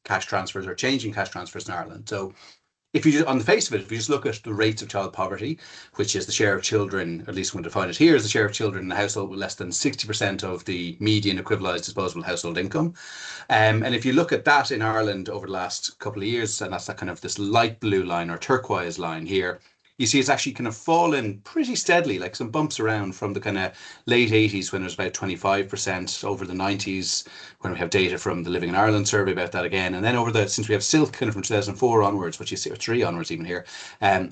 cash transfers or changing cash transfers in Ireland. So if you just, on the face of it, if you just look at the rates of child poverty, which is the share of children, at least I'm going to define it here, is the share of children in a household with less than 60% of the median equivalent disposable household income. And if you look at that in Ireland over the last couple of years, and that's that kind of this light blue line or turquoise line here, you see it's actually kind of fallen pretty steadily, like some bumps around from the kind of late 80s when it was about 25%, over the 90s when we have data from the Living in Ireland survey about that again. And then since we have Silk kind of from 2004 onwards, what you see, or 3 onwards even here,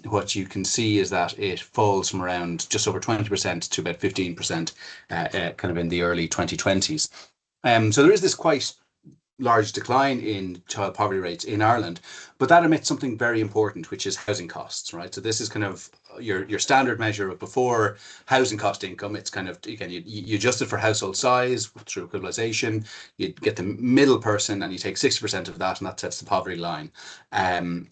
what you can see is that it falls from around just over 20% to about 15% kind of in the early 2020s. So there is this quite large decline in child poverty rates in Ireland, but that omits something very important, which is housing costs, right? So this is kind of your standard measure of before housing cost income. It's kind of, again, you adjust it for household size through equalization, you get the middle person and you take 60% of that, and that sets the poverty line. And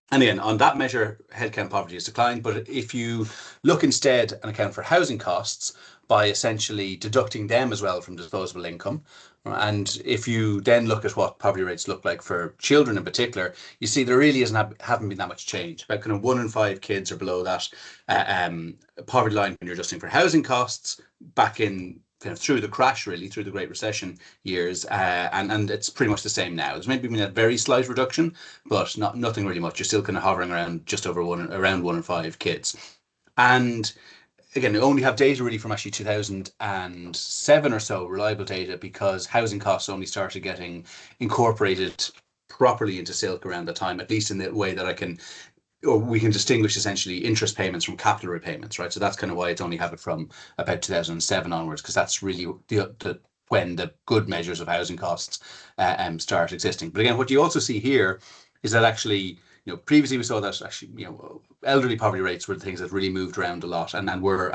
again, on that measure, headcount poverty has declined. But if you look instead and account for housing costs by essentially deducting them as well from disposable income, and if you then look at what poverty rates look like for children in particular, you see there really haven't been that much change. About kind of 1 in 5 kids are below that poverty line when you're adjusting for housing costs back in kind of through the crash, really, through the Great Recession years, and it's pretty much the same now. There's maybe been a very slight reduction, but nothing really much. You're still kind of hovering around just over around 1 in 5 kids. And again, we only have data really from actually 2007 or so, reliable data, because housing costs only started getting incorporated properly into Silk around that time, at least in the way that we can distinguish essentially interest payments from capital repayments, right? So that's kind of why it's only have it from about 2007 onwards, because that's really when the good measures of housing costs start existing. But again, what you also see here is that actually, previously we saw that actually, elderly poverty rates were the things that really moved around a lot and were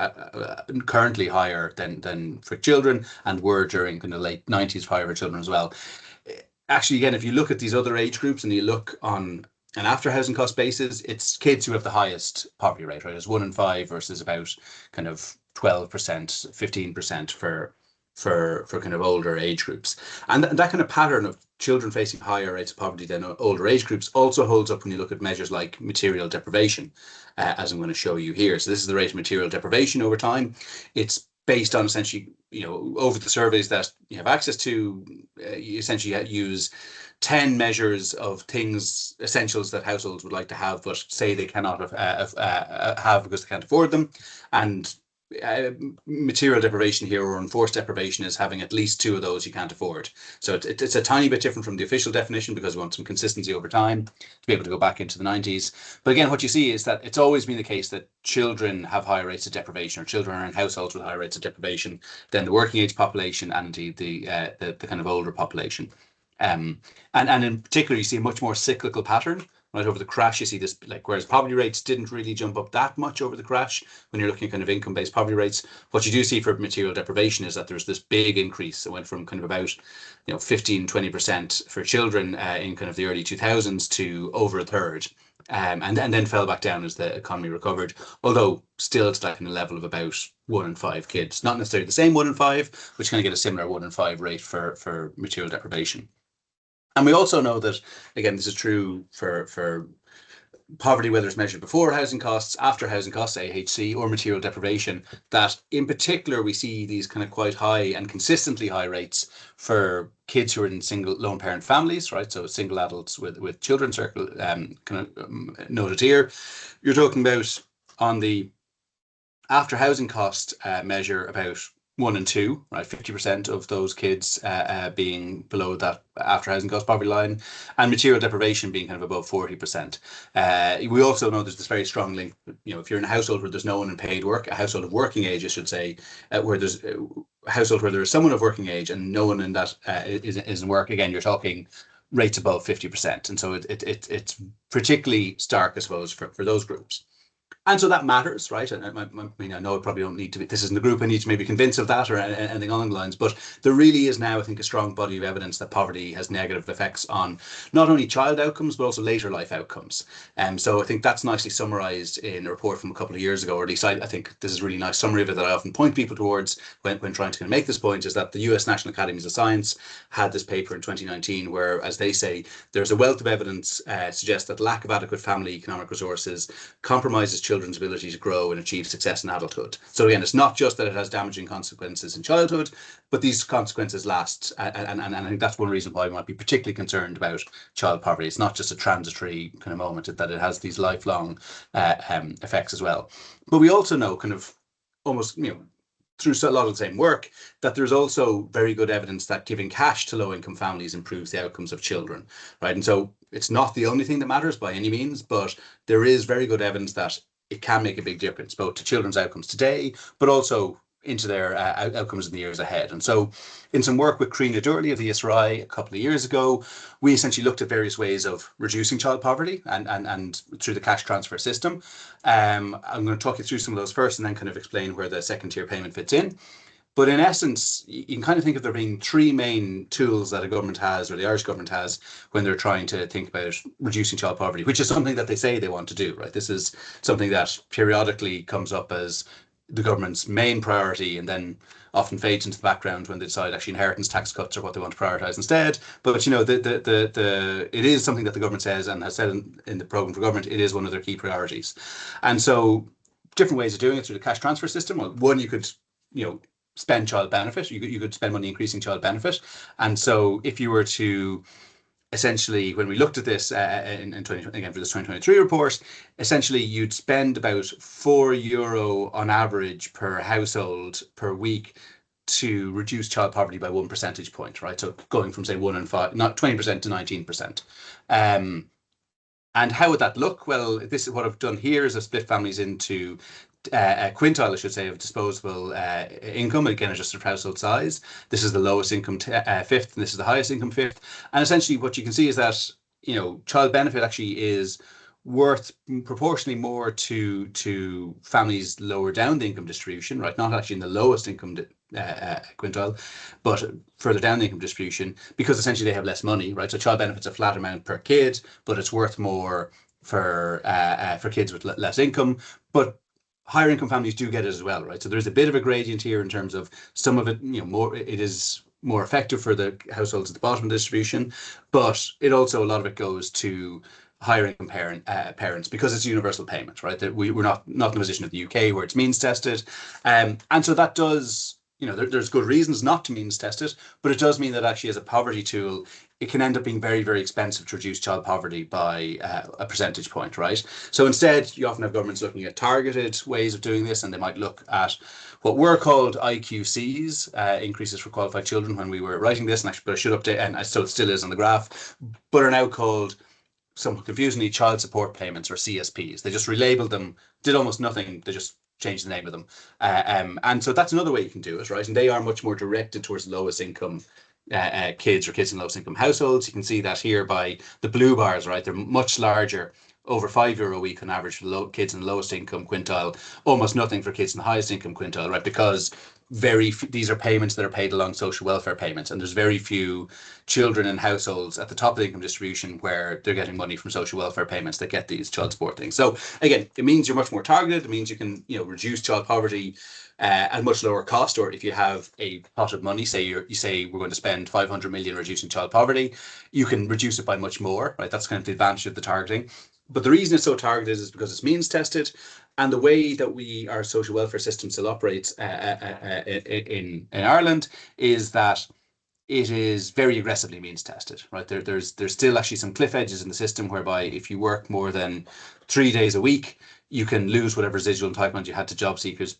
currently higher than for children, and were during kind of late 90s higher for children as well. Actually, again, if you look at these other age groups and you look on an after housing cost basis, it's kids who have the highest poverty rate, right? It's 1 in 5 versus about kind of 12%, 15% for kind of older age groups. And that kind of pattern of children facing higher rates of poverty than older age groups also holds up when you look at measures like material deprivation, as I'm going to show you here. So this is the rate of material deprivation over time. It's based on essentially, over the surveys that you have access to, you essentially use 10 measures of things, essentials that households would like to have, but say they cannot have because they can't afford them. And material deprivation here, or enforced deprivation, is having at least 2 of those you can't afford. So it's a tiny bit different from the official definition, because we want some consistency over time to be able to go back into the 90s. But again, what you see is that it's always been the case that children have higher rates of deprivation, or children are in households with higher rates of deprivation than the working age population and indeed the kind of older population. And in particular, you see a much more cyclical pattern. Right over the crash, you see this, like, whereas poverty rates didn't really jump up that much over the crash, when you're looking at kind of income-based poverty rates, what you do see for material deprivation is that there's this big increase. It went from kind of about 15-20% for children in kind of the early 2000s to over a third, and then fell back down as the economy recovered. Although still it's like in a level of about 1 in 5 kids, not necessarily the same 1 in 5, which kind of get a similar 1 in 5 rate for material deprivation. And we also know that, again, this is true for poverty, whether it's measured before housing costs, after housing costs, AHC, or material deprivation, that in particular we see these kind of quite high and consistently high rates for kids who are in single lone parent families, right? So single adults with children circle, kind of noted here. You're talking about, on the after housing cost measure, about 1 in 2, right? 50% of those kids being below that after housing cost poverty line, and material deprivation being kind of above 40%. We also know there's this very strong link. If you're in a household where there's no one in paid work, a household of working age, I should say, where there's a household where there is someone of working age and no one in that is in work, again, you're talking rates above 50%. And so it's particularly stark, I suppose, for those groups. And so that matters, right? And I mean, I know I probably don't need to be, this isn't the group I need to maybe convince of that or anything along the lines, but there really is now, I think, a strong body of evidence that poverty has negative effects on not only child outcomes, but also later life outcomes. So I think that's nicely summarized in a report from a couple of years ago, or at least I think this is a really nice summary of it that I often point people towards when trying to kind of make this point, is that the US National Academies of Science had this paper in 2019 where, as they say, there's a wealth of evidence suggests that lack of adequate family economic resources compromises children's ability to grow and achieve success in adulthood. So again, it's not just that it has damaging consequences in childhood, but these consequences last. And I think that's one reason why we might be particularly concerned about child poverty. It's not just a transitory kind of moment, that it has these lifelong effects as well. But we also know, kind of almost, through a lot of the same work, that there's also very good evidence that giving cash to low-income families improves the outcomes of children, right? And so it's not the only thing that matters by any means, but there is very good evidence that it can make a big difference, both to children's outcomes today, but also into their outcomes in the years ahead. And so in some work with Karina Durley of the ESRI a couple of years ago, we essentially looked at various ways of reducing child poverty and through the cash transfer system. I'm going to talk you through some of those first and then kind of explain where the second tier payment fits in. But in essence, you can kind of think of there being three main tools that a government has, or the Irish government has, when they're trying to think about reducing child poverty, which is something that they say they want to do, right? This is something that periodically comes up as the government's main priority and then often fades into the background when they decide actually inheritance tax cuts are what they want to prioritise instead. But it is something that the government says and has said in the programme for government, it is one of their key priorities. And so different ways of doing it through the cash transfer system. Well, one, you could, spend child benefit. You could spend money increasing child benefit. And so if you were to essentially, when we looked at this in 20, again for this 2023 report, essentially you'd spend about €4 on average per household per week to reduce child poverty by 1 percentage point, right? So going from say 1 in 5, not 20% to 19%. And how would that look? Well, this is what I've done here is I've split families into a quintile, I should say, of disposable income, again, adjusted for household size. This is the lowest income fifth, and this is the highest income fifth. And essentially what you can see is that, child benefit actually is worth proportionally more to families lower down the income distribution, right? Not actually in the lowest income quintile, but further down the income distribution, because essentially they have less money, right? So child benefit's a flat amount per kid, but it's worth more for kids with less income. But higher income families do get it as well, right? So there's a bit of a gradient here in terms of some of it, it is more effective for the households at the bottom of the distribution, but it also, a lot of it goes to higher income parents because it's a universal payment, right? That we're not in the position of the UK where it's means tested. And so that does, there's good reasons not to means test it, but it does mean that actually as a poverty tool, it can end up being very, very expensive to reduce child poverty by a percentage point, right? So instead, you often have governments looking at targeted ways of doing this, and they might look at what were called IQCs, increases for qualified children when we were writing this, and actually, but I should update, and so it still is on the graph, but are now called, somewhat confusingly, child support payments, or CSPs. They just relabeled them, did almost nothing, they just changed the name of them. And so that's another way you can do it, right? And they are much more directed towards lowest income kids or kids in lowest income households. You can see that here by the blue bars, right? They're much larger, over €5 a week on average for kids in the lowest income quintile, almost nothing for kids in the highest income quintile, right? Because these are payments that are paid along social welfare payments, and there's very few children in households at the top of the income distribution where they're getting money from social welfare payments that get these child support things. So again, it means you're much more targeted. It means you can reduce child poverty at much lower cost. Or if you have a pot of money, say you say we're going to spend 500 million reducing child poverty, you can reduce it by much more, right? That's kind of the advantage of the targeting. But the reason it's so targeted is because it's means tested, and the way that our social welfare system still operates in Ireland is that it is very aggressively means tested, right? There's still actually some cliff edges in the system whereby if you work more than 3 days a week, you can lose whatever residual entitlement you had to job seekers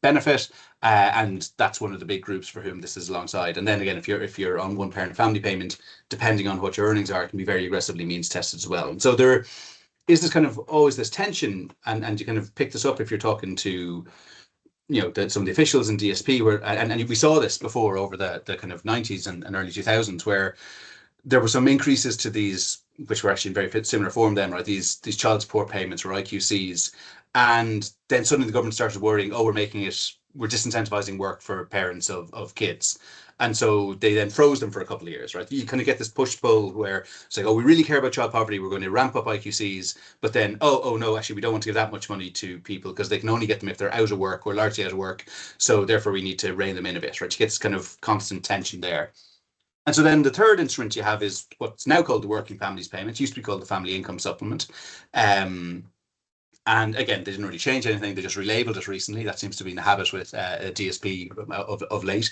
benefit, and that's one of the big groups for whom this is alongside. And then again, if you're on one parent family payment, depending on what your earnings are, it can be very aggressively means tested as well. And so there is this kind of always this tension, and you kind of pick this up if you're talking to some of the officials in DSP, where and we saw this before over the kind of 90s and early 2000s, where there were some increases to these, which were actually in very similar form then, right? These child support payments, or IQCs, And then suddenly the government started worrying, oh, we're disincentivizing work for parents of kids. And so they then froze them for a couple of years, right? You kind of get this push pull where it's like, oh, we really care about child poverty. We're going to ramp up IQCs. But then, oh no, actually, we don't want to give that much money to people because they can only get them if they're out of work or largely out of work. So therefore, we need to rein them in a bit, right? You get this kind of constant tension there. And so then the third instrument you have is what's now called the Working Families Payment. It used to be called the Family Income Supplement. And again, they didn't really change anything. They just relabeled it recently. That seems to be in the habit with DSP of late.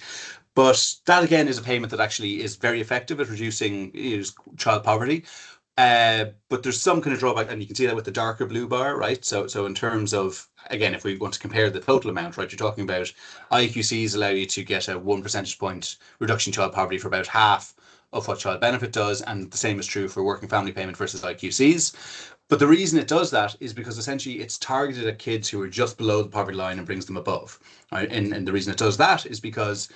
But that, again, is a payment that actually is very effective at reducing child poverty. But there's some kind of drawback, and you can see that with the darker blue bar, right? So in terms of, again, if we want to compare the total amount, right, you're talking about IQCs allow you to get a 1 percentage point reduction in child poverty for about half of what child benefit does, and the same is true for working family payment versus IQCs. But the reason it does that is because essentially it's targeted at kids who are just below the poverty line and brings them above. Right? And the reason it does that is because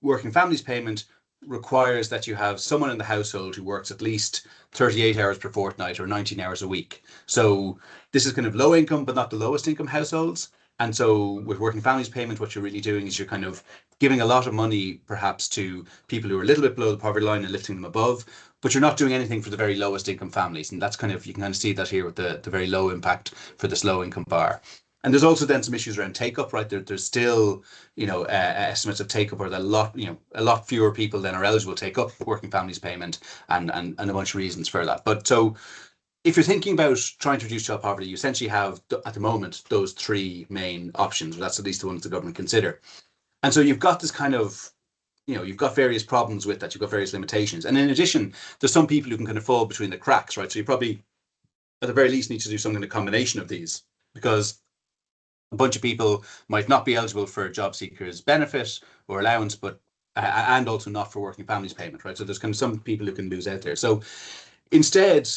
working families payment requires that you have someone in the household who works at least 38 hours per fortnight or 19 hours a week. So this is kind of low income, but not the lowest income households. And so with working families payment, what you're really doing is you're kind of giving a lot of money perhaps to people who are a little bit below the poverty line and lifting them above, but you're not doing anything for the very lowest income families. And that's kind of, you can kind of see that here with the very low impact for this low income bar. And there's also then some issues around take up, right? There's still, estimates of take up are that a lot fewer people than are eligible to take up working families payment, and a bunch of reasons for that. But so if you're thinking about trying to reduce child poverty, you essentially have at the moment those three main options. Or that's at least the ones the government consider. And so you've got this kind of, you've got various problems with that. You've got various limitations. And in addition, there's some people who can kind of fall between the cracks, right? So you probably, at the very least, need to do some kind of combination of these, because a bunch of people might not be eligible for job seekers benefit or allowance, but and also not for working families payment, right? So there's kind of some people who can lose out there. So instead,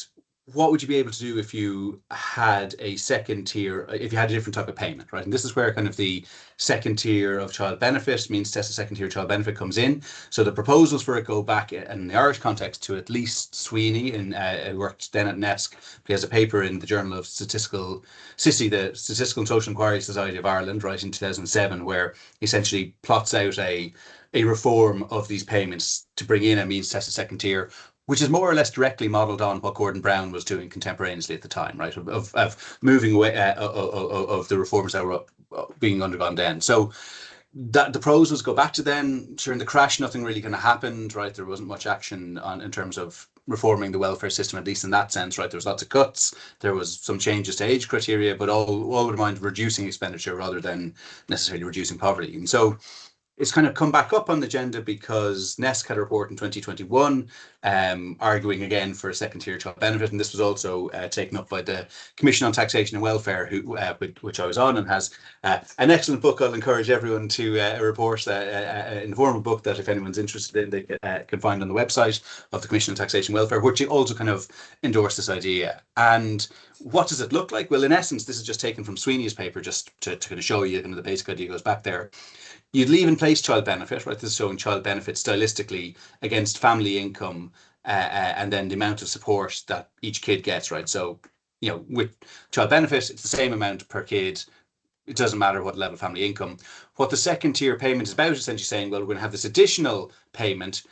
what would you be able to do if you had a second tier, if you had a different type of payment, right? And this is where kind of the second tier of child benefit, means test a second tier child benefit, comes in. So the proposals for it go back in the Irish context to at least Sweeney, who worked then at NESC. He has a paper in the Journal of Statistical, SISI, the Statistical and Social Inquiry Society of Ireland, right, in 2007, where he essentially plots out a reform of these payments to bring in a means test a second tier, which is more or less directly modelled on what Gordon Brown was doing contemporaneously at the time, right? Of moving away of the reforms that were being undergone then. So that the proposals go back to then. During the crash, nothing really kind of happened, right? There wasn't much action in terms of reforming the welfare system, at least in that sense, right? There was lots of cuts. There was some changes to age criteria, but all with a mind of reducing expenditure rather than necessarily reducing poverty. And so it's kind of come back up on the agenda because NESC had a report in 2021 arguing again for a second tier child benefit, and this was also taken up by the Commission on Taxation and Welfare, which I was on, and has an excellent book. I'll encourage everyone to report in the form of a book that, if anyone's interested in, they can find on the website of the Commission on Taxation and Welfare, which also kind of endorsed this idea. And what does it look like? Well, in essence, this is just taken from Sweeney's paper, just to kind of show you kind of the basic idea goes back there. You'd leave in place child benefit, right? This is showing child benefit stylistically against family income, and then the amount of support that each kid gets, right? So, with child benefit, it's the same amount per kid. It doesn't matter what level of family income. What the second tier payment is about is essentially saying, well, we're going to have this additional payment.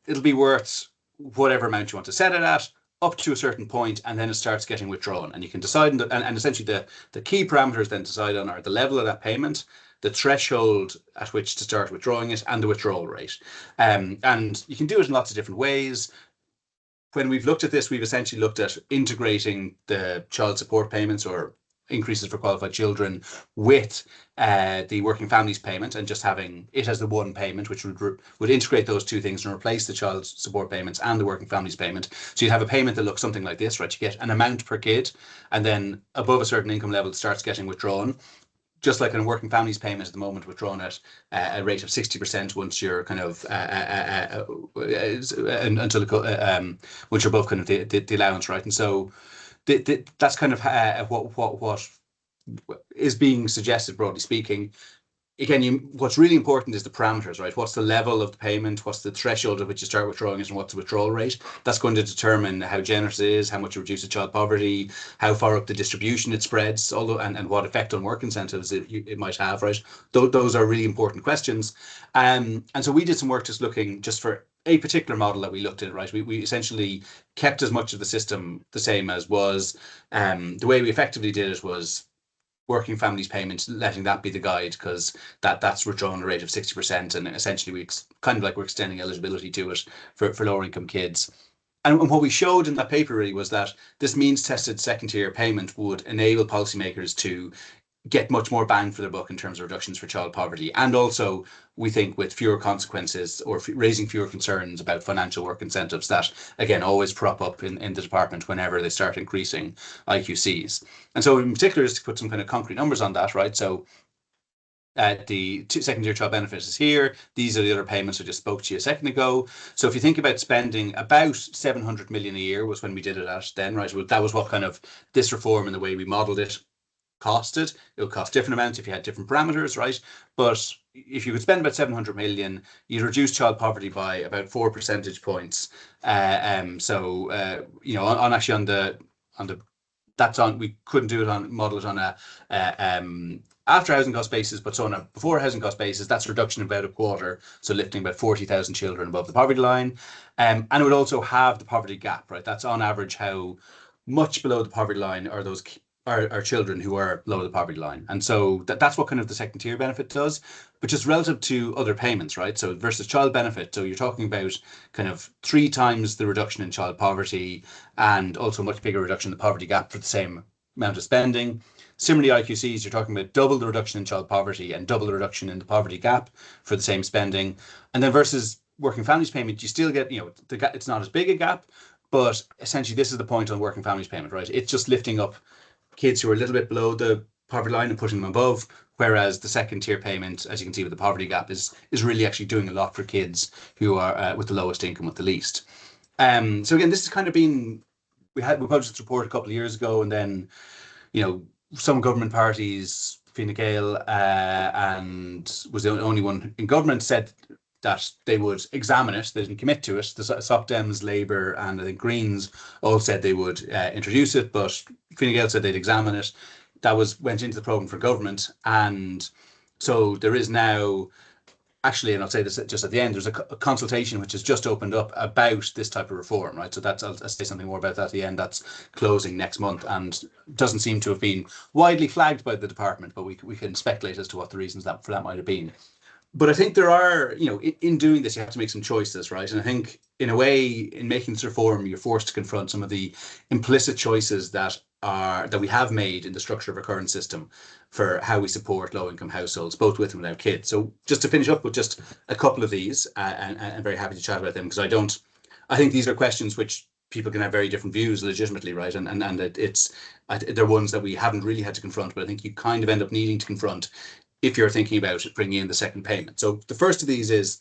It'll be worth whatever amount you want to set it at, up to a certain point, and then it starts getting withdrawn. And you can decide, and essentially the key parameters then decide on are the level of that payment, the threshold at which to start withdrawing it, and the withdrawal rate. And you can do it in lots of different ways. When we've looked at this, we've essentially looked at integrating the child support payments or increases for qualified children with the working families payment, and just having it as the one payment, which would integrate those two things and replace the child support payments and the working families payment. So you'd have a payment that looks something like this, right? You get an amount per kid, and then above a certain income level, it starts getting withdrawn. Just like in a working families payment at the moment, withdrawn at a rate of 60% once you're kind of once you're above kind of the allowance, right? And so that's kind of what is being suggested, broadly speaking. again, what's really important is the parameters, right? What's the level of the payment? What's the threshold at which you start withdrawing it, and what's the withdrawal rate? That's going to determine how generous it is, how much it reduces child poverty, how far up the distribution it spreads, although and what effect on work incentives it might have, right? Those are really important questions. And so we did some work just looking just for a particular model that we looked at, right? We essentially kept as much of the system the same as was. The way we effectively did it was working families payments, letting that be the guide, because that's withdrawn a rate of 60%, and essentially we kind of like we're extending eligibility to it for lower income kids. And what we showed in that paper really was that this means tested second tier payment would enable policymakers to get much more bang for their buck in terms of reductions for child poverty, and also we think with fewer consequences or raising fewer concerns about financial work incentives that again always prop up in the department whenever they start increasing IQCs. And so in particular, just to put some kind of concrete numbers on that, right? So the second tier child benefit is here. These are the other payments I just spoke to you a second ago. So if you think about spending about 700 million a year was when we did it at then, right? That was what kind of this reform and the way we modeled it costed. It would cost different amounts if you had different parameters, right? But if you could spend about 700 million, you'd reduce child poverty by about 4 percentage points. You know, on actually on the that's on, we couldn't do it on model it on a after housing cost basis, but so on a before housing cost basis, that's a reduction of about a quarter, so lifting about 40,000 children above the poverty line. And it would also have the poverty gap, right? That's on average how much below the poverty line are those are children who are below the poverty line. And so that's what kind of the second tier benefit does, but just relative to other payments, right? So versus child benefit, so you're talking about kind of 3 times the reduction in child poverty and also much bigger reduction in the poverty gap for the same amount of spending. Similarly, IQCs, you're talking about double the reduction in child poverty and double the reduction in the poverty gap for the same spending. And then versus working families payment, you still get, you know, it's not as big a gap, but essentially this is the point on working families payment, right? It's just lifting up kids who are a little bit below the poverty line and pushing them above, whereas the second tier payment, as you can see with the poverty gap, is really actually doing a lot for kids who are with the lowest income, with the least. So again, this has kind of been, we published this report a couple of years ago, and then, you know, some government parties, Fine Gael, and was the only one in government, said that they would examine it. They didn't commit to it. The Soc Dems, Labour, and I think Greens all said they would introduce it, but Fine Gael said they'd examine it. That went into the programme for government, and so there is now, actually, and I'll say this just at the end, there's a consultation which has just opened up about this type of reform, right? So that's, I'll say something more about that at the end. That's closing next month and doesn't seem to have been widely flagged by the department, but we can speculate as to what the reasons for that might have been. But I think there are, you know, in doing this, you have to make some choices, right? And I think in a way, in making this reform, you're forced to confront some of the implicit choices that we have made in the structure of our current system for how we support low-income households, both with and without kids. So just to finish up with just a couple of these, and I'm very happy to chat about them, because I think these are questions which people can have very different views legitimately, right? And they're ones that we haven't really had to confront, but I think you kind of end up needing to confront if you're thinking about bringing in the second payment. So the first of these is,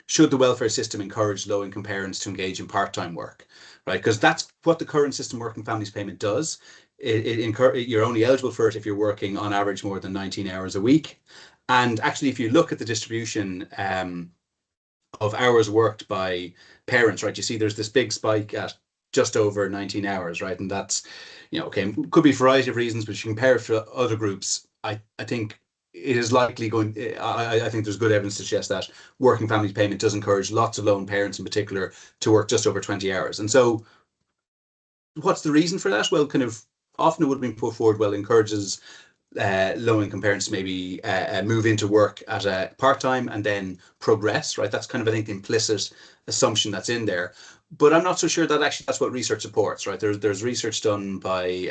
should the welfare system encourage low-income parents to engage in part-time work, right? Because that's what the current system working families payment does. You're only eligible for it if you're working on average more than 19 hours a week. And actually, if you look at the distribution of hours worked by parents, right, you see there's this big spike at just over 19 hours, right? And that's, you know, okay, could be a variety of reasons, but you compare it to other groups, I think it is likely going, I think there's good evidence to suggest that working families payment does encourage lots of lone parents in particular to work just over 20 hours. And so what's the reason for that? Well, kind of often it would have been put forward, well, encourages low-income parents to maybe move into work at a part-time and then progress, right? That's kind of, I think, the implicit assumption that's in there. But I'm not so sure that actually that's what research supports, right? There's research done by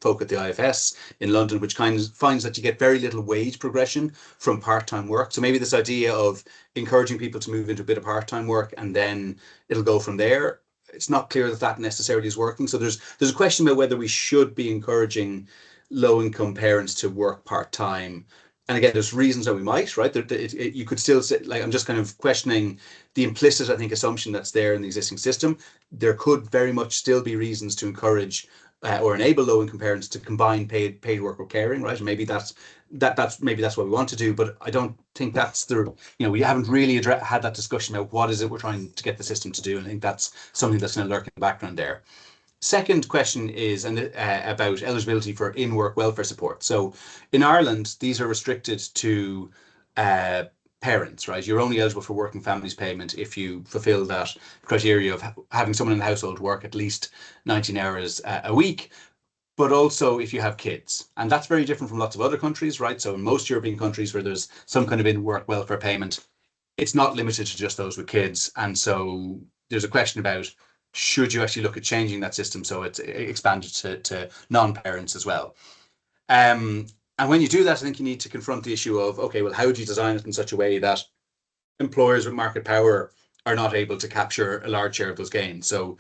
folk at the IFS in London, which kind of finds that you get very little wage progression from part-time work. So maybe this idea of encouraging people to move into a bit of part-time work and then it'll go from there, it's not clear that that necessarily is working. So there's a question about whether we should be encouraging low-income parents to work part-time. And again, there's reasons that we might, right? You could still say, like, I'm just kind of questioning the implicit, I think, assumption that's there in the existing system. There could very much still be reasons to encourage or enable low-income parents to combine paid work with caring, right? And maybe that that's what we want to do, but I don't think that's we haven't really had that discussion about what is it we're trying to get the system to do. And I think that's something that's going to lurk in the background there. Second question is about eligibility for in-work welfare support. So in Ireland, these are restricted to parents, right? You're only eligible for working families payment if you fulfill that criteria of having someone in the household work at least 19 hours a week, but also if you have kids. And that's very different from lots of other countries, right? So in most European countries where there's some kind of in-work welfare payment, it's not limited to just those with kids. And so there's a question about, should you actually look at changing that system so it's expanded to non-parents as well? And when you do that, I think you need to confront the issue of, okay, well, how do you design it in such a way that employers with market power are not able to capture a large share of those gains? So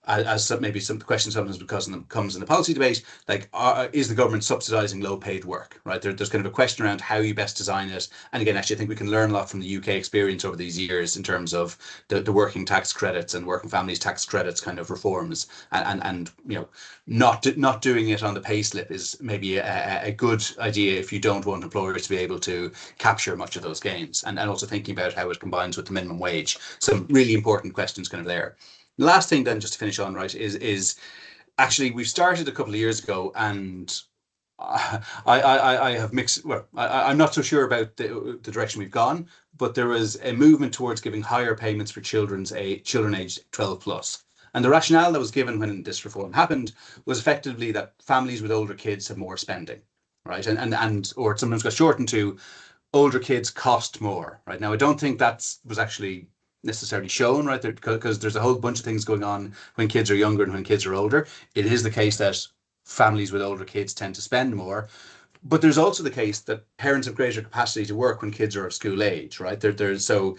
as maybe some questions sometimes comes in the policy debate, like is the government subsidising low-paid work, right? There's kind of a question around how you best design it. And again, actually, I think we can learn a lot from the UK experience over these years in terms of the working tax credits and working families tax credits kind of reforms, and not doing it on the pay slip is maybe a good idea if you don't want employers to be able to capture much of those gains, and also thinking about how it combines with the minimum wage. Some really important questions kind of there. The last thing then, just to finish on, right, is actually we've started a couple of years ago, and I have mixed. Well, I'm not so sure about the direction we've gone, but there was a movement towards giving higher payments for children aged 12 plus. And the rationale that was given when this reform happened was effectively that families with older kids have more spending, right, and or it sometimes got shortened to older kids cost more, right? Now I don't think that was actually necessarily shown, right, because there's a whole bunch of things going on when kids are younger and when kids are older. It is the case that families with older kids tend to spend more, but there's also the case that parents have greater capacity to work when kids are of school age, right? There's so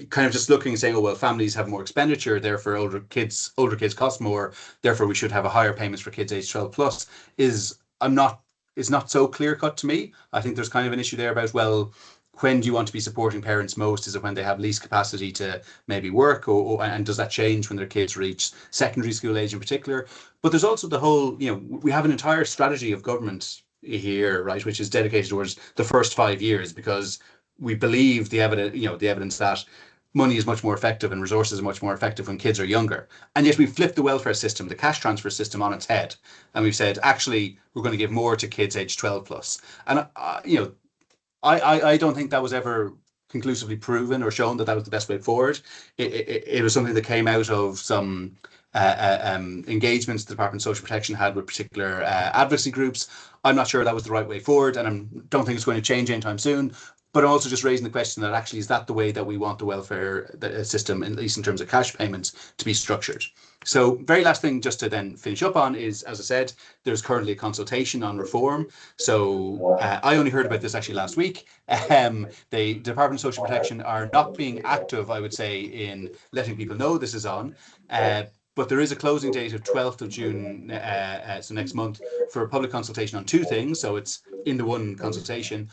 kind of just looking and saying, oh well, families have more expenditure, therefore older kids cost more, therefore we should have a higher payments for kids aged 12 plus is not so clear cut to me. I think there's kind of an issue there about, well, when do you want to be supporting parents most? Is it when they have least capacity to maybe work, and does that change when their kids reach secondary school age in particular? But there's also the whole, we have an entire strategy of government here, right, which is dedicated towards the first 5 years, because we believe the evidence that money is much more effective and resources are much more effective when kids are younger. And yet we've flipped the welfare system, the cash transfer system, on its head, and we've said, actually, we're going to give more to kids aged 12 plus. And I don't think that was ever conclusively proven or shown that was the best way forward. It was something that came out of some engagements the Department of Social Protection had with particular advocacy groups. I'm not sure that was the right way forward, and I don't think it's going to change anytime soon. But also just raising the question that actually, is that the way that we want the welfare system, at least in terms of cash payments, to be structured? So very last thing just to then finish up on is, as I said, there's currently a consultation on reform. So I only heard about this actually last week. The Department of Social Protection are not being active, I would say, in letting people know this is on. But there is a closing date of 12th of June, so next month, for a public consultation on two things. So it's in the one consultation: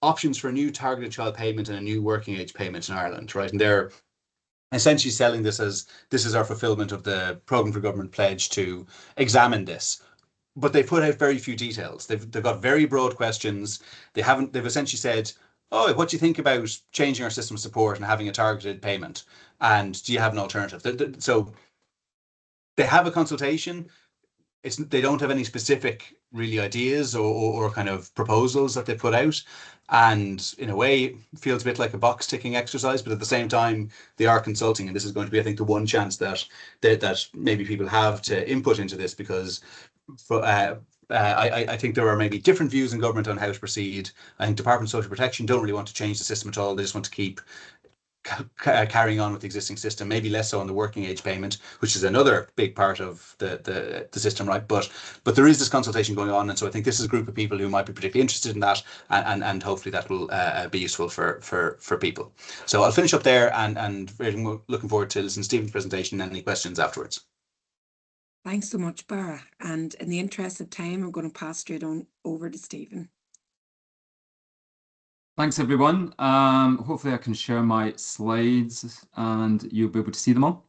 options for a new targeted child payment and a new working age payment in Ireland, right? And they're essentially selling this as, this is our fulfillment of the Programme for Government pledge to examine this. But they've put out very few details. They've got very broad questions. They've essentially said, oh, what do you think about changing our system of support and having a targeted payment? And do you have an alternative? So they have a consultation. They don't have any specific really ideas or kind of proposals that they put out, and in a way it feels a bit like a box ticking exercise, but at the same time they are consulting, and this is going to be, I think, the one chance that maybe people have to input into this, because I think there are maybe different views in government on how to proceed. I think Department of Social Protection don't really want to change the system at all. They just want to keep carrying on with the existing system, maybe less so on the working age payment, which is another big part of the system, right? But there is this consultation going on, and so I think this is a group of people who might be particularly interested in that, and hopefully that will be useful for people. So I'll finish up there, and very looking forward to listening to Stephen's presentation and any questions afterwards. Thanks so much, Barra. And in the interest of time, I'm going to pass straight on over to Stephen. Thanks, everyone. Hopefully I can share my slides and you'll be able to see them all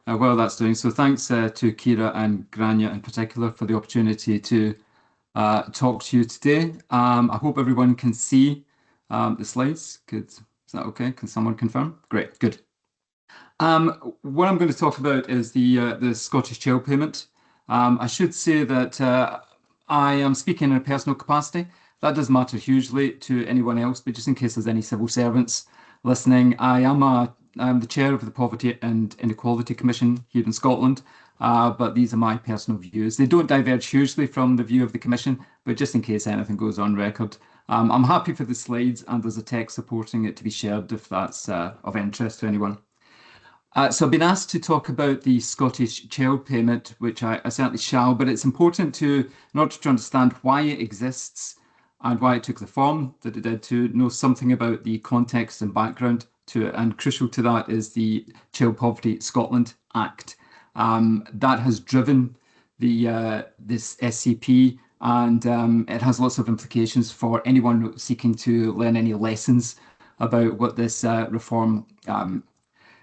while that's doing. So thanks to Kira and Grania in particular for the opportunity to talk to you today. I hope everyone can see the slides. Is that okay? Can someone confirm? Great, good. What I'm going to talk about is the Scottish Child Payment. I should say that I am speaking in a personal capacity. That doesn't matter hugely to anyone else, but just in case there's any civil servants listening, I'm the chair of the Poverty and Inequality Commission here in Scotland, but these are my personal views. They don't diverge hugely from the view of the Commission, but just in case anything goes on record. I'm happy for the slides, and there's a text supporting it to be shared if that's of interest to anyone. So I've been asked to talk about the Scottish Child Payment, which I certainly shall, but it's important to, in order to understand why it exists and why it took the form that it did, to know something about the context and background to it. And crucial to that is the Child Poverty Scotland Act. That has driven this SCP, and it has lots of implications for anyone seeking to learn any lessons about what this reform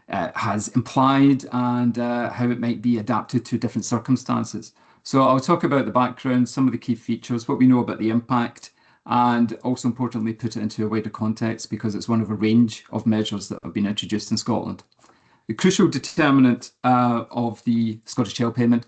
has implied and how it might be adapted to different circumstances. So I'll talk about the background, some of the key features, what we know about the impact, and also importantly put it into a wider context because it's one of a range of measures that have been introduced in Scotland. The crucial determinant of the Scottish Child Payment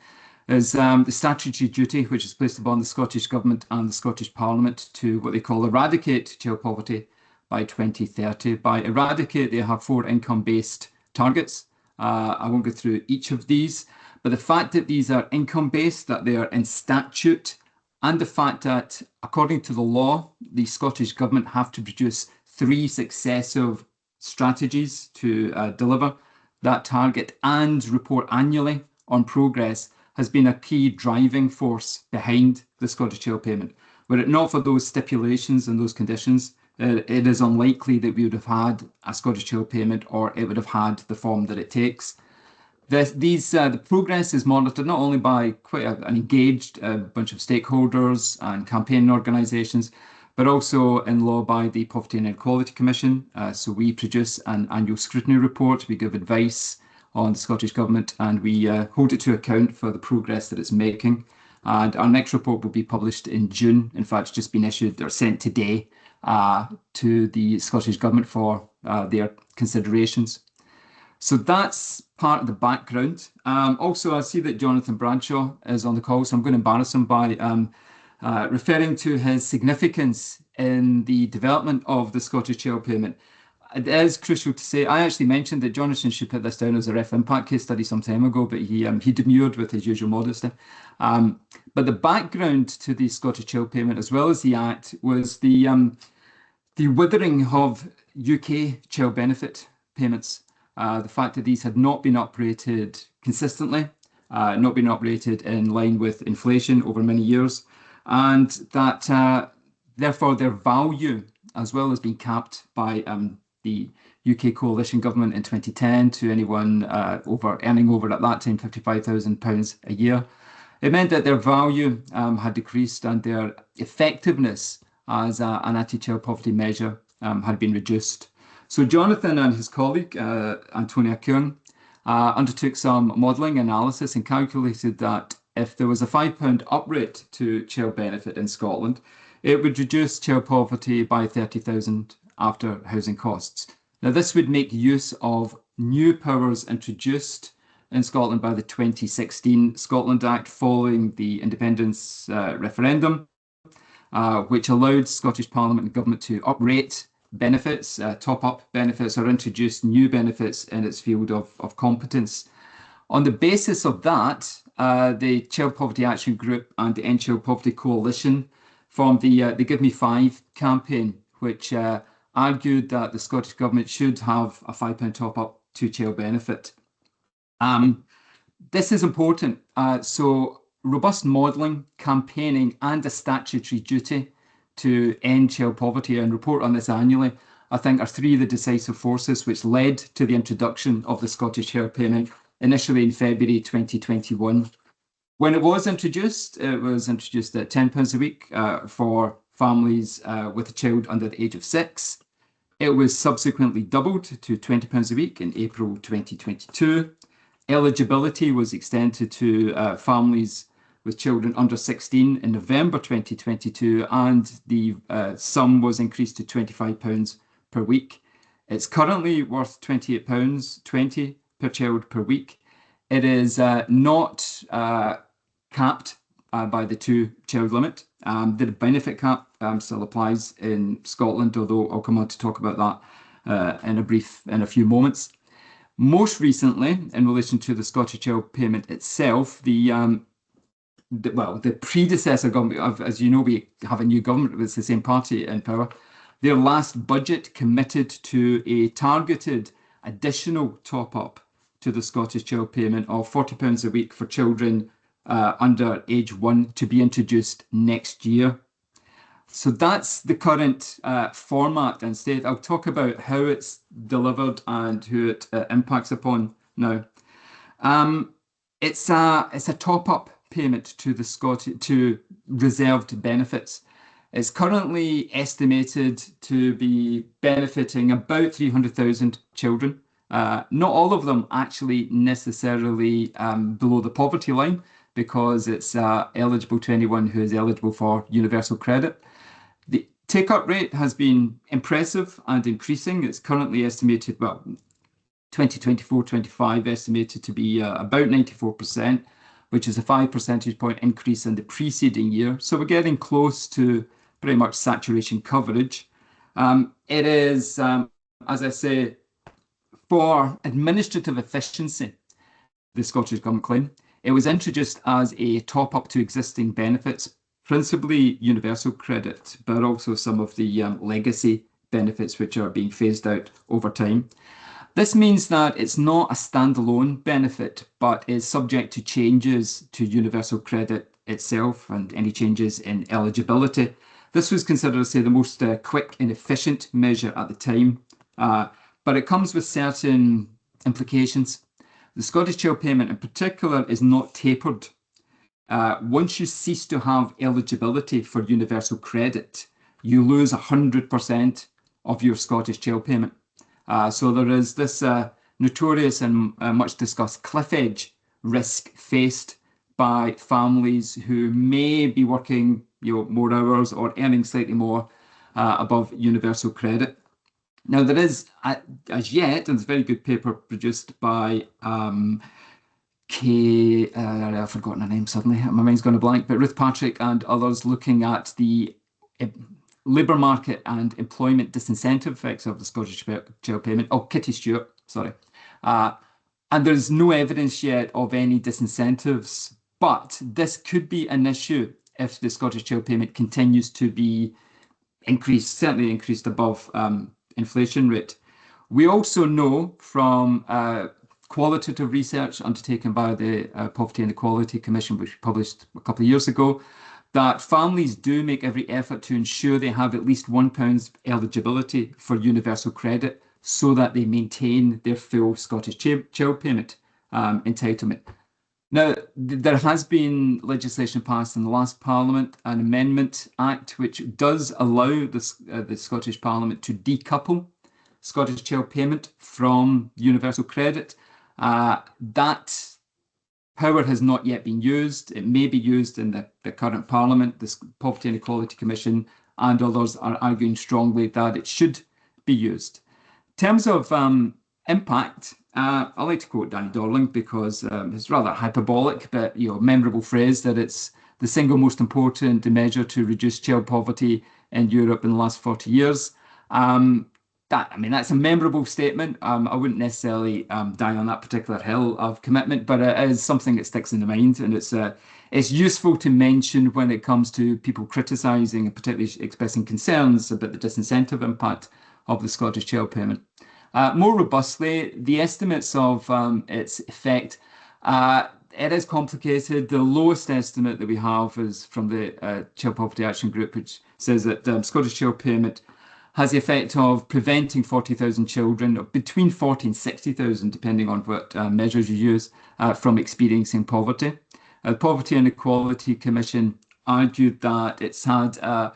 is the statutory duty which is placed upon the Scottish Government and the Scottish Parliament to what they call eradicate child poverty by 2030. By eradicate, they have 4 income-based targets. I won't go through each of these, but the fact that these are income-based, that they are in statute, and the fact that, according to the law, the Scottish Government have to produce 3 successive strategies to deliver that target and report annually on progress has been a key driving force behind the Scottish Child Payment. Were it not for those stipulations and those conditions, it is unlikely that we would have had a Scottish Child Payment, or it would have had the form that it takes. The progress is monitored not only by quite an engaged bunch of stakeholders and campaign organisations, but also in law by the Poverty and Inequality Commission. So we produce an annual scrutiny report, we give advice on the Scottish Government, and we hold it to account for the progress that it's making. And our next report will be published in June. In fact, it's just been issued or sent today to the Scottish Government for their considerations. So that's part of the background. Also, I see that Jonathan Bradshaw is on the call, so I'm going to embarrass him by referring to his significance in the development of the Scottish Child Payment. It is crucial to say, I actually mentioned that Jonathan should put this down as a ref impact case study some time ago, but he demurred with his usual modesty. But the background to the Scottish Child Payment, as well as the Act, was the withering of UK child benefit payments. The fact that these had not been operated consistently, not been operated in line with inflation over many years, and that therefore their value, as well as being capped by the UK coalition government in 2010 to anyone earning over at that time £55,000 a year, it meant that their value had decreased and their effectiveness as an anti-child poverty measure had been reduced. So Jonathan and his colleague, Antonia Kuhn, undertook some modelling analysis and calculated that if there was a £5 uprate to child benefit in Scotland, it would reduce child poverty by 30,000 after housing costs. Now, this would make use of new powers introduced in Scotland by the 2016 Scotland Act following the independence referendum, which allowed Scottish Parliament and Government to uprate benefits, top-up benefits, or introduce new benefits in its field of competence. On the basis of that, the Child Poverty Action Group and the End Child Poverty Coalition formed the Give Me 5 campaign, which argued that the Scottish Government should have a £5 top-up to child benefit. This is important. So robust modelling, campaigning, and a statutory duty to end child poverty and report on this annually, I think, are 3 of the decisive forces which led to the introduction of the Scottish Child Payment initially in February 2021. When it was introduced at £10 a week for families with a child under the age of 6. It was subsequently doubled to £20 a week in April 2022. Eligibility was extended to families with children under 16 in November 2022, and the sum was increased to £25 per week. It's currently worth £28.20 per child per week. It is not capped by the 2-child limit. The benefit cap still applies in Scotland, although I'll come on to talk about that in a few moments. Most recently, in relation to the Scottish Child Payment itself, the predecessor government, as you know, we have a new government with the same party in power. Their last budget committed to a targeted additional top-up to the Scottish Child Payment of £40 a week for children under age 1 to be introduced next year. So that's the current format and state. I'll talk about how it's delivered and who it impacts upon now. It's a top-up payment to to reserved benefits. It's currently estimated to be benefiting about 300,000 children. Not all of them actually necessarily below the poverty line, because it's eligible to anyone who is eligible for universal credit. The take-up rate has been impressive and increasing. It's currently estimated, 2024-25 estimated to be about 94%, which is a 5 percentage point increase in the preceding year. So we're getting close to pretty much saturation coverage. It is, as I say, for administrative efficiency, the Scottish Government claim. It was introduced as a top-up to existing benefits, principally universal credit, but also some of the legacy benefits which are being phased out over time. This means that it's not a standalone benefit, but is subject to changes to universal credit itself and any changes in eligibility. This was considered, say, the most quick and efficient measure at the time, but it comes with certain implications. The Scottish Child Payment in particular is not tapered. Once you cease to have eligibility for universal credit, you lose 100% of your Scottish Child Payment. So there is this notorious and much discussed cliff edge risk faced by families who may be working more hours or earning slightly more above universal credit. Now, there is, as yet, and it's a very good paper produced by I've forgotten her name suddenly, my mind's gone a blank, but Ruth Patrick and others looking at the labour market and employment disincentive effects of the Scottish Child Payment. Oh, Kitty Stewart, sorry. And there's no evidence yet of any disincentives, but this could be an issue if the Scottish Child Payment continues to be increased, certainly increased above inflation rate. We also know from qualitative research undertaken by the Poverty and Equality Commission, which we published a couple of years ago, that families do make every effort to ensure they have at least £1 eligibility for universal credit so that they maintain their full Scottish Child Payment entitlement. Now, there has been legislation passed in the last Parliament, an Amendment Act, which does allow the Scottish Parliament to decouple Scottish Child Payment from universal credit. That power has not yet been used. It may be used in the current Parliament. The Poverty and Equality Commission and others are arguing strongly that it should be used. In terms of impact, I like to quote Danny Dorling because it's rather hyperbolic, but memorable phrase that it's the single most important measure to reduce child poverty in Europe in the last 40 years. That's a memorable statement. I wouldn't necessarily die on that particular hill of commitment, but it is something that sticks in the mind, and it's useful to mention when it comes to people criticising and particularly expressing concerns about the disincentive impact of the Scottish Child Payment. More robustly, the estimates of its effect, it is complicated. The lowest estimate that we have is from the Child Poverty Action Group, which says that Scottish Child Payment has the effect of preventing 40,000 children, between 40 and 60,000, depending on what measures you use, from experiencing poverty. The Poverty and Equality Commission argued that it's had a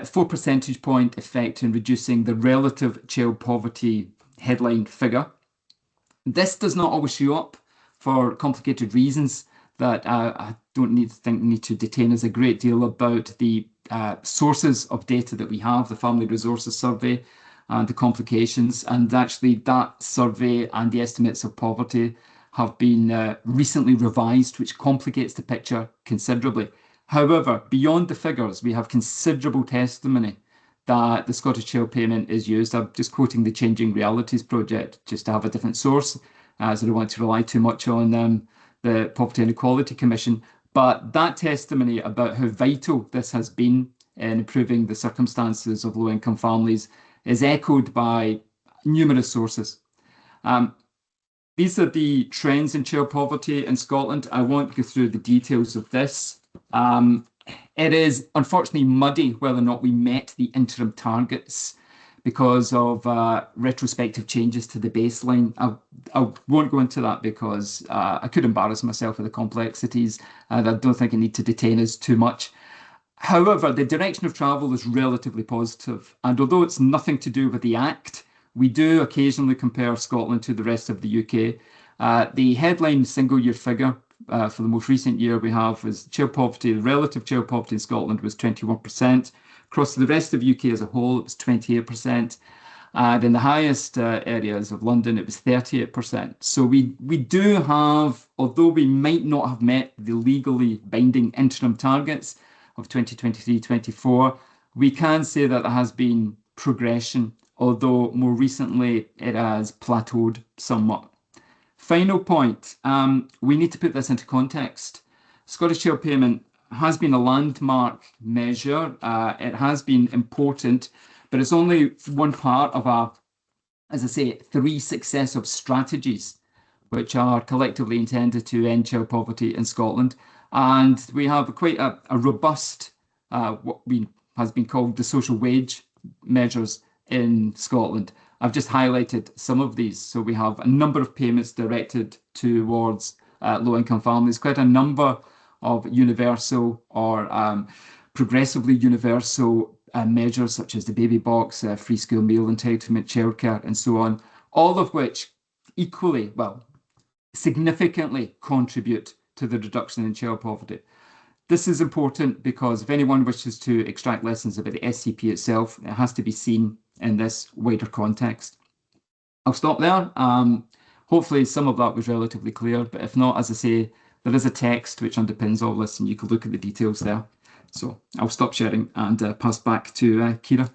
4 percentage point effect in reducing the relative child poverty headline figure. This does not always show up for complicated reasons that I don't need to detain us a great deal about the sources of data that we have, the Family Resources Survey and the complications. And actually that survey and the estimates of poverty have been recently revised, which complicates the picture considerably. However, beyond the figures, we have considerable testimony that the Scottish Child Payment is used. I'm just quoting the Changing Realities project, just to have a different source, as I don't want to rely too much on the Poverty and Equality Commission. But that testimony about how vital this has been in improving the circumstances of low-income families is echoed by numerous sources. These are the trends in child poverty in Scotland. I won't go through the details of this. It is unfortunately muddy whether or not we met the interim targets because of retrospective changes to the baseline. I won't go into that because I could embarrass myself with the complexities, and I don't think I need to detain us too much. However, the direction of travel is relatively positive, and although it's nothing to do with the Act, we do occasionally compare Scotland to the rest of the UK. The headline single-year figure for the most recent year we have is child poverty. The relative child poverty in Scotland was 21%. Across the rest of the UK as a whole, it was 28%. And in the highest areas of London, it was 38%. So we do have, although we might not have met the legally binding interim targets of 2023-24, we can say that there has been progression, although more recently it has plateaued somewhat. Final point, we need to put this into context. Scottish Child Payment has been a landmark measure. It has been important, but it's only one part of our, as I say, 3 successive strategies, which are collectively intended to end child poverty in Scotland. And we have quite a robust, what has been called the social wage measures in Scotland. I've just highlighted some of these. So we have a number of payments directed towards low-income families, quite a number of universal or progressively universal measures such as the baby box, free school meal entitlement, childcare, and so on, all of which equally, well, significantly contribute to the reduction in child poverty. This is important because if anyone wishes to extract lessons about the SCP itself, it has to be seen in this wider context. I'll stop there. Hopefully some of that was relatively clear, but if not, as I say, there is a text which underpins all this and you can look at the details there. So I'll stop sharing and pass back to Kira.